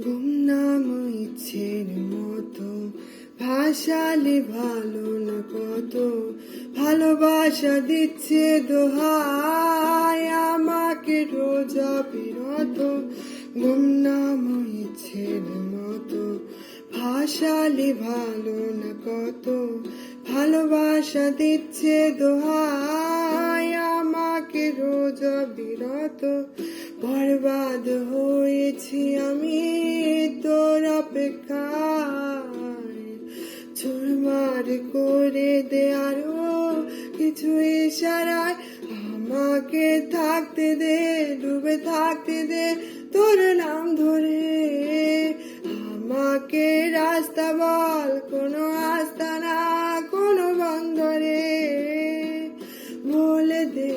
গুমনাম ইচ্ছের মতো ভাসালে ভালো না কত, ভালোবাসা দিচ্ছে দোহাই আমাকে রোজা বিরত। গুমনাম ইচ্ছের মতো ভাসালে ভালো না কত, ভালোবাসা দিচ্ছে দোহাই আমাকে রোজা বিরত। বরবাদ হয়েছি আমি তোর অপেক্ষায়, চুরমার করে দে আরো কিছু ইশারায়। আমাকে থাকতে দে, ডুবে থাকতে দে তোর নাম ধরে। আমাকে রাস্তা বল, কোনো আস্তানা কোনো বন্দরে। বলে দে,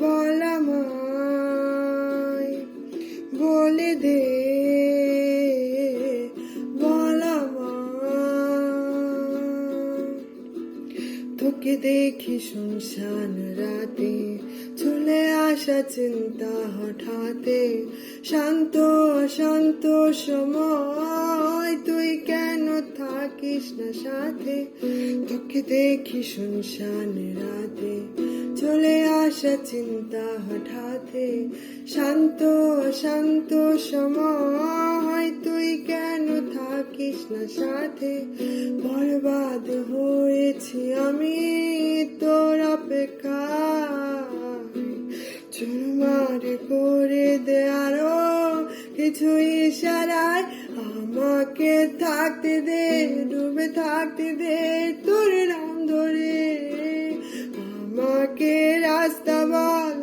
বল আমায়, বলে দে, বল আমায়। তোকে দেখি শুনশান রাতে, চলে আসা চিন্তা হঠাতে। শান্ত অশান্ত সময় তুই কেন থাকিস না সাথে। তোকে দেখি শুনশান রাতে, চলে আসা চিন্তা হঠাতে। শান্ত অশান্ত সময় তুই কেন থাকিস না সাথে। বরবাদ হয়েছি আমি তোর অপেক্ষায়, চুরমার করে দে আরো কিছু ইশারায়। আমাকে থাকতে দে, ডুবে থাকতে দে তোর নাম ধরে। আমাকে রাস্তা বল,